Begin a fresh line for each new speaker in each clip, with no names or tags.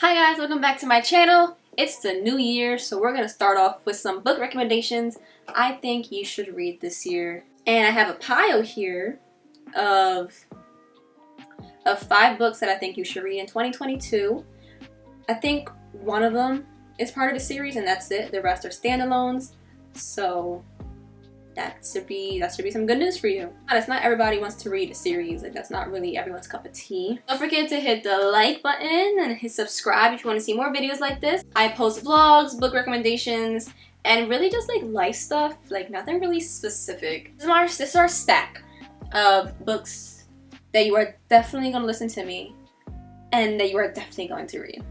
Hi guys, welcome back to my channel. It's the new year, so we're gonna start off with some book recommendations I think you should read this year. And I have a pile here of 5 books that I think you should read in 2022. I think one of them is part of a series and that's it. The rest are standalones. So that should be some good news for you. Honest, not everybody wants to read a series. Like, that's not really everyone's cup of tea. Don't forget to hit the like button and hit subscribe if you want to see more videos like this. I post vlogs, book recommendations, and really just like life stuff, like nothing really specific. This is our stack of books that you are definitely going to listen to me and that you are definitely going to read.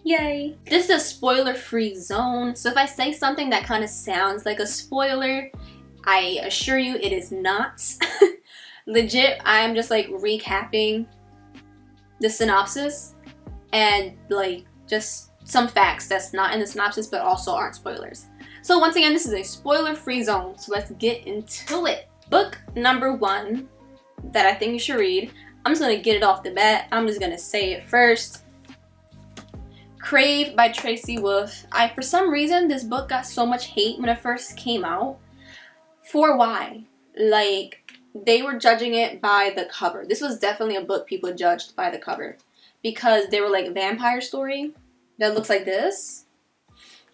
Yay! This is a spoiler-free zone, so if I say something that kind of sounds like a spoiler, I assure you it is not. Legit, I'm just like recapping the synopsis and like just some facts that's not in the synopsis but also aren't spoilers. So once again, this is a spoiler-free zone, so let's get into it. Book number 1 that I think you should read, I'm just gonna get it off the bat. I'm just gonna say it first. Crave by Tracy Wolff. For some reason, this book got so much hate when it first came out. For why? Like, they were judging it by the cover. This was definitely a book people judged by the cover. Because they were like, vampire story that looks like this.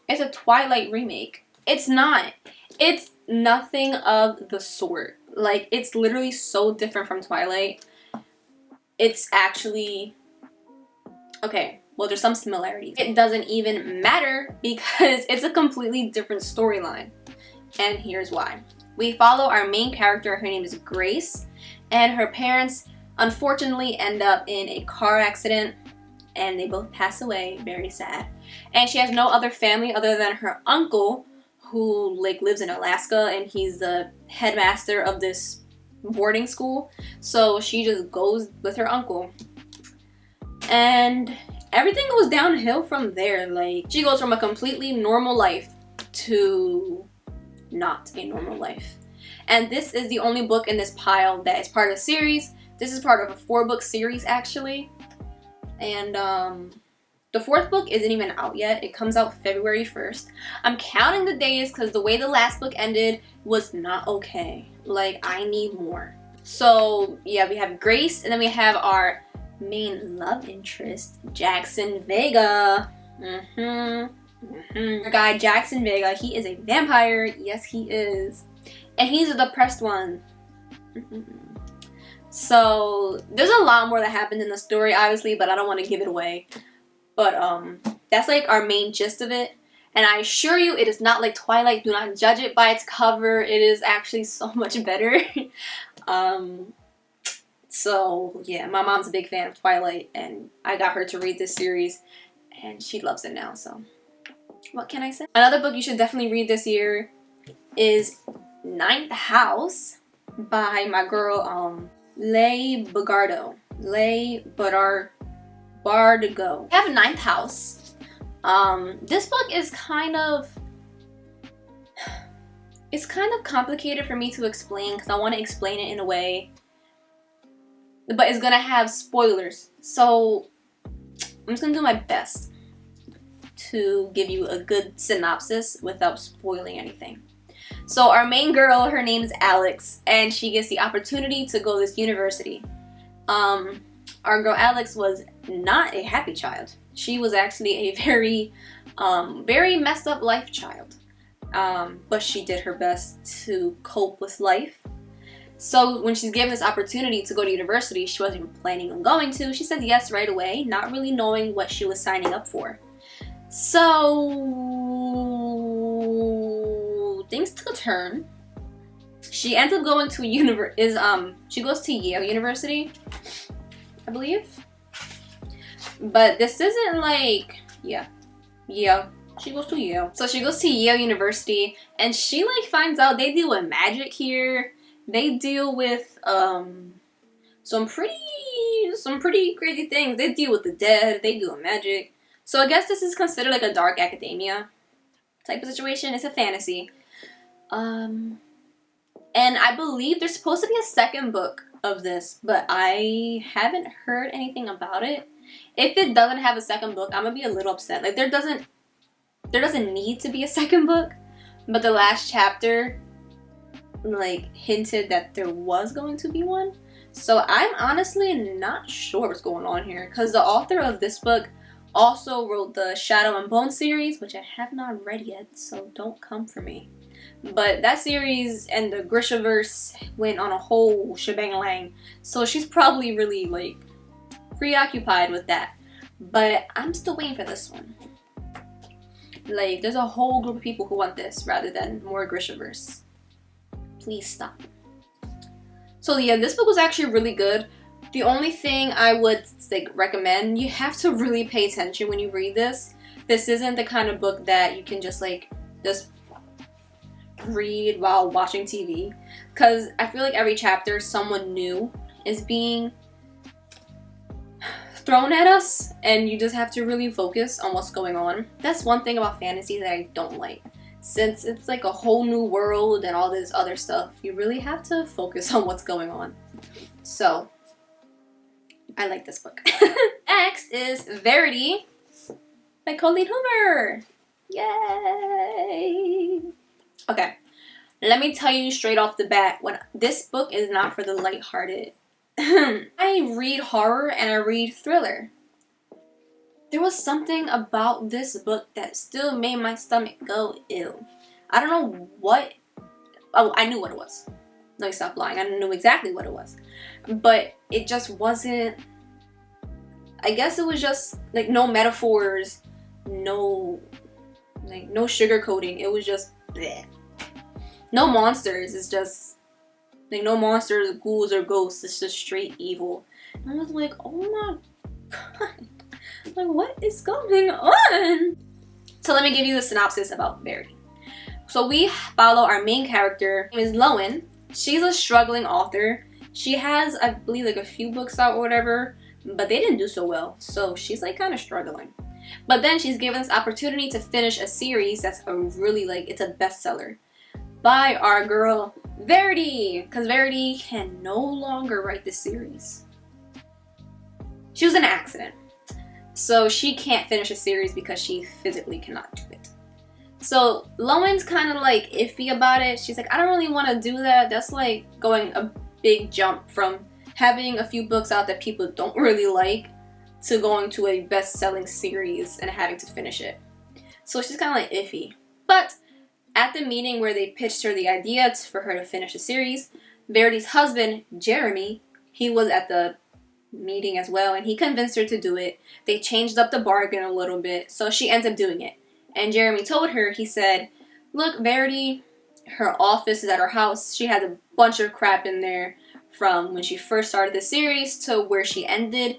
It's a Twilight remake. It's not. It's nothing of the sort. Like, it's literally so different from Twilight. It's actually... okay. Well, there's some similarities. It doesn't even matter because it's a completely different storyline. And here's why. We follow our main character, her name is Grace, and her parents unfortunately end up in a car accident and they both pass away, very sad. And she has no other family other than her uncle who like lives in Alaska and he's the headmaster of this boarding school. So she just goes with her uncle. And everything goes downhill from there. Like, she goes from a completely normal life to not a normal life. And this is the only book in this pile that is part of a series. This is part of a 4-book series, actually. And the 4th book isn't even out yet. It comes out February 1st. I'm counting the days because the way the last book ended was not okay. Like, I need more. So, yeah, we have Grace, and then we have our main love interest, Jackson Vega. Our guy Jackson Vega, he is a vampire. Yes, he is. And he's a depressed one. So there's a lot more that happened in the story, obviously, but I don't want to give it away. But that's like our main gist of it. And I assure you, it is not like Twilight. Do not judge it by its cover. It is actually so much better. So yeah, my mom's a big fan of Twilight and I got her to read this series and she loves it now, so what can I say? Another book you should definitely read this year is Ninth House by my girl Leigh Bardugo. I have Ninth House. This book is kind of complicated for me to explain because I want to explain it in a way, but it's gonna have spoilers, so I'm just gonna do my best to give you a good synopsis without spoiling anything. So our main girl, her name is Alex, and she gets the opportunity to go to this university. Our girl Alex was not a happy child. She was actually a very messed up life child, but she did her best to cope with life. So when she's given this opportunity to go to university, she wasn't even planning on going to. She said yes right away, not really knowing what she was signing up for. So things took a turn. She ends up going to she goes to Yale University, I believe. But this isn't like, yeah, she goes to Yale. So she goes to Yale University and she like finds out they deal with magic here. They deal with some pretty crazy things. They deal with the dead. They deal with magic. So I guess this is considered like a dark academia type of situation. It's a fantasy. And I believe there's supposed to be a 2nd book of this, but I haven't heard anything about it. If it doesn't have a second book, I'm gonna be a little upset. Like, there doesn't need to be a second book, but the last chapter like hinted that there was going to be one. So I'm honestly not sure what's going on here, because the author of this book also wrote the Shadow and Bone series, which I have not read yet, so don't come for me. But that series and the Grishaverse went on a whole shebang-a-lang, so she's probably really like preoccupied with that. But I'm still waiting for this one. Like, there's a whole group of people who want this rather than more Grishaverse. Please stop. So yeah, this book was actually really good. The only thing I would like recommend, you have to really pay attention when you read this. This isn't the kind of book that you can just read while watching TV, because I feel like every chapter someone new is being thrown at us and you just have to really focus on what's going on. That's one thing about fantasy that I don't like. Since it's like a whole new world and all this other stuff, you really have to focus on what's going on. So, I like this book. Next is Verity by Colleen Hoover. Yay! Okay, let me tell you straight off the bat, this book is not for the lighthearted. I read horror and I read thriller. There was something about this book that still made my stomach go ew. I don't know what. Oh, I knew what it was. Let me stop lying. I knew exactly what it was. But it just wasn't. I guess it was just like no metaphors, no sugarcoating. It was just bleh. No monsters. It's just like no monsters, ghouls, or ghosts. It's just straight evil. And I was like, oh my god. Like, what is going on? So let me give you the synopsis about Verity. So we follow our main character. Her name is Lowen. She's a struggling author. She has, I believe, like a few books out or whatever, but they didn't do so well. So she's like kind of struggling. But then she's given this opportunity to finish a series that's a really it's a bestseller by our girl Verity, because Verity can no longer write this series. She was in an accident. So she can't finish a series because she physically cannot do it. So Lowen's kind of like iffy about it. She's like, I don't really want to do that. That's like going a big jump from having a few books out that people don't really like to going to a best-selling series and having to finish it. So she's kind of like iffy. But at the meeting where they pitched her the idea for her to finish the series, Verity's husband, Jeremy, he was at the meeting as well, and he convinced her to do it. They changed up the bargain a little bit, so she ends up doing it. And Jeremy told her, he said, look, Verity, her office is at her house. She has a bunch of crap in there from when she first started the series to where she ended,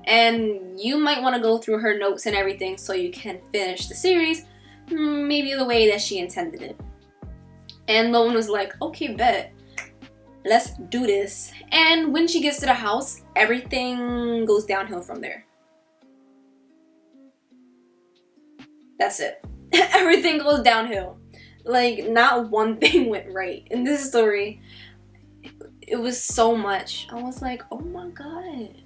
and you might want to go through her notes and everything so you can finish the series maybe the way that she intended it. And Lowen was like, okay, bet. Let's do this. And when she gets to the house, everything goes downhill from there. That's it. Everything goes downhill. Like, not one thing went right. In this story, it was so much. I was like, oh my god.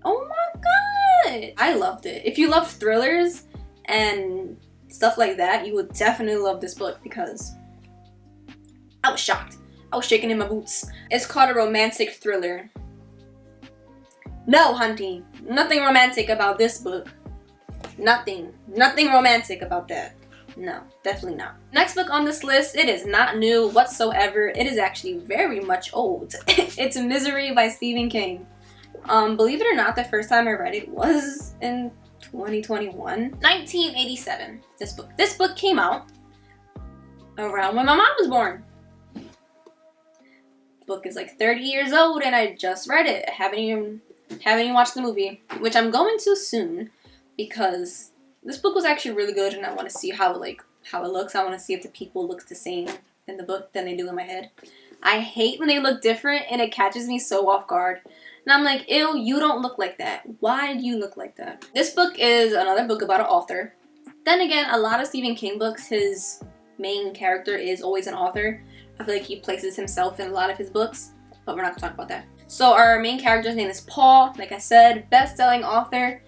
Oh my god. I loved it. If you love thrillers and stuff like that, you would definitely love this book, because I was shocked. I was shaking in my boots. It's called a romantic thriller. No, hunty. Nothing romantic about this book. Nothing. Nothing romantic about that. No, definitely not. Next book on this list, it is not new whatsoever. It is actually very much old. It's Misery by Stephen King. Believe it or not, the first time I read it was in 2021. 1987, this book. This book came out around when my mom was born. Book is like 30 years old and I just read it. I haven't even watched the movie, which I'm going to soon, because this book was actually really good and I want to see how it looks. I want to see if the people look the same in the book than they do in my head. I hate when they look different and it catches me so off guard. And I'm like, ew, you don't look like that. Why do you look like that? This book is another book about an author. Then again, a lot of Stephen King books, his main character is always an author. I feel like he places himself in a lot of his books, but we're not going to talk about that. So our main character's name is Paul, like I said, best-selling author.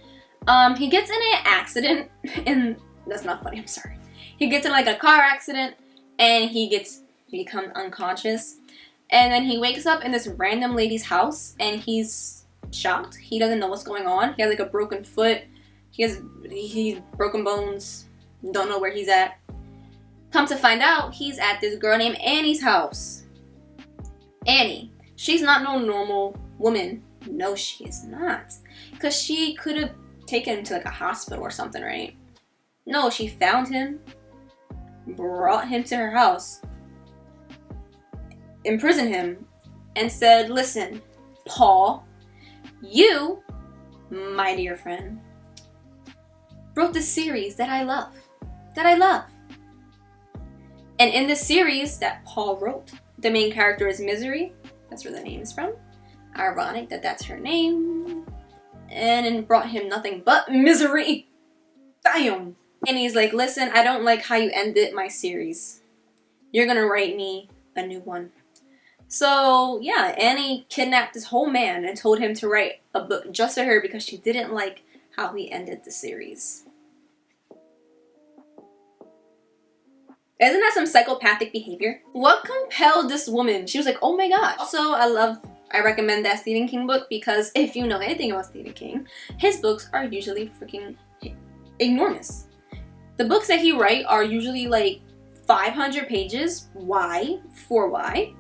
He gets in an accident, and that's not funny, I'm sorry. He gets in like a car accident, and he becomes unconscious. And then he wakes up in this random lady's house, and he's shocked. He doesn't know what's going on. He has like a broken foot. He's broken bones. Don't know where he's at. Come to find out, he's at this girl named Annie's house. Annie. She's not no normal woman. No, she is not. Because she could have taken him to like a hospital or something, right? No, she found him, brought him to her house, imprisoned him, and said, listen, Paul, you, my dear friend, wrote this series that I love. And in this series that Paul wrote, the main character is Misery. That's where the name is from. Ironic that that's her name. And it brought him nothing but misery. Damn. And he's like, listen, I don't like how you ended my series. You're gonna write me a new one. So yeah, Annie kidnapped this whole man and told him to write a book just for her because she didn't like how he ended the series. Isn't that some psychopathic behavior? What compelled this woman? She was like, oh my god. Also, I recommend that Stephen King book because if you know anything about Stephen King, his books are usually freaking enormous. The books that he writes are usually like 500 pages. Why? For why?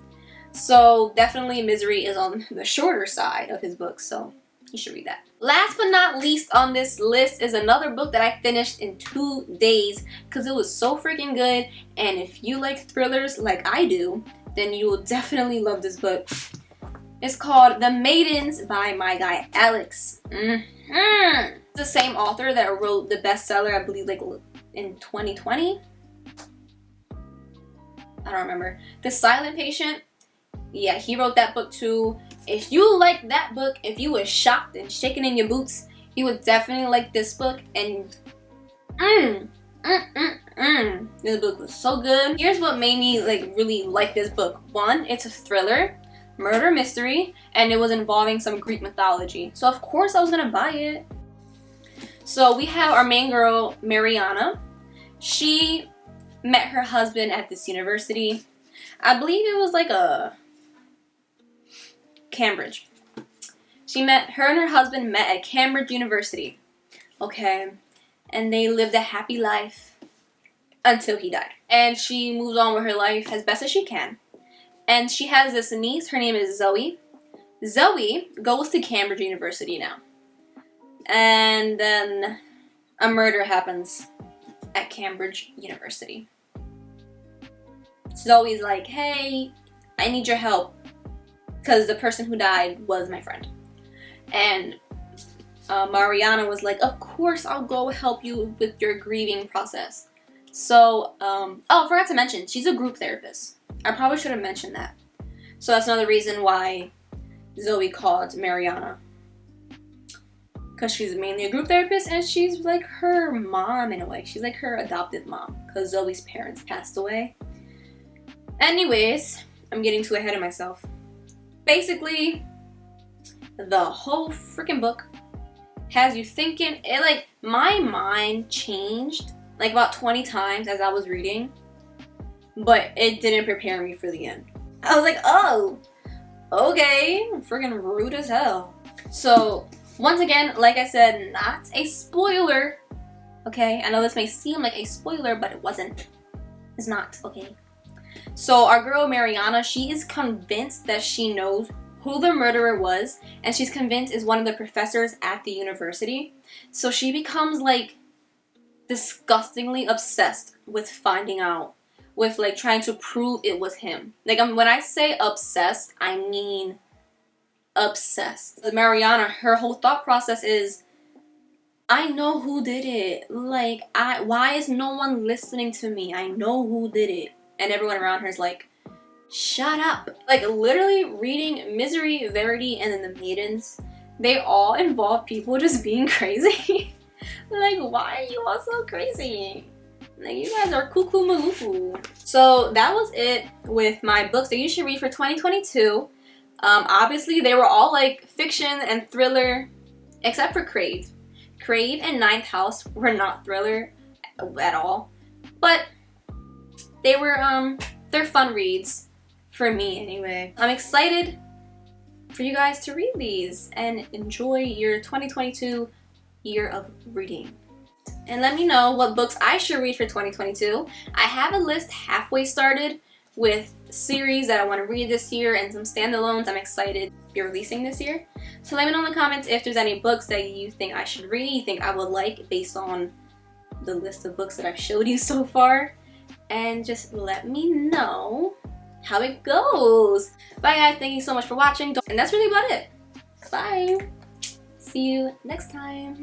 So definitely Misery is on the shorter side of his books, so you should read that. Last but not least on this list is another book that I finished in 2 days because it was so freaking good. And if you like thrillers like I do, then you will definitely love this book. It's called The Maidens by my guy Alex. The same author that wrote the bestseller, I believe, like in 2020. I don't remember. The Silent Patient. Yeah, he wrote that book too. If you like that book, if you were shocked and shaking in your boots, you would definitely like this book. And this book was so good. Here's what made me like really like this book. One, it's a thriller, murder mystery, and it was involving some Greek mythology. So of course I was gonna buy it. So we have our main girl, Mariana. She met her husband at this university. I believe it was like a Cambridge. Her and her husband met at Cambridge University. Okay. And they lived a happy life until he died. And she moved on with her life as best as she can. And she has this niece. Her name is Zoe. Zoe goes to Cambridge University now. And then a murder happens at Cambridge University. Zoe's like, hey, I need your help because the person who died was my friend. And Mariana was like, of course I'll go help you with your grieving process. So, oh, I forgot to mention, she's a group therapist. I probably should have mentioned that. So that's another reason why Zoe called Mariana. Because she's mainly a group therapist and she's like her mom in a way. She's like her adopted mom because Zoe's parents passed away. Anyways, I'm getting too ahead of myself. Basically, the whole freaking book has you thinking. Like, my mind changed like about 20 times as I was reading, but it didn't prepare me for the end. I was like, oh, okay, freaking rude as hell. So, once again, like I said, not a spoiler, okay? I know this may seem like a spoiler, but it wasn't. It's not, okay? So our girl Mariana, she is convinced that she knows who the murderer was, and she's convinced is one of the professors at the university. So she becomes like disgustingly obsessed with finding out, with like trying to prove it was him. Like when I say obsessed, I mean obsessed. Mariana, her whole thought process is, I know who did it. Like, why is no one listening to me? I know who did it. And everyone around her is like, shut up. Like, literally reading Misery, Verity, and then the Maidens, they all involve people just being crazy. Like, why are you all so crazy? Like, you guys are cuckoo maloo. So that was it with my books that you should read for 2022. Obviously, they were all like fiction and thriller, except for Crave. Crave and Ninth House were not thriller at all, but they were they're fun reads for me anyway. I'm excited for you guys to read these and enjoy your 2022 year of reading. And let me know what books I should read for 2022. I have a list halfway started with series that I want to read this year and some standalones I'm excited to be releasing this year. So let me know in the comments if there's any books that you think I should read, you think I would like based on the list of books that I've showed you so far. And just let me know how it goes. Bye guys, thank you so much for watching. And that's really about it. Bye. See you next time.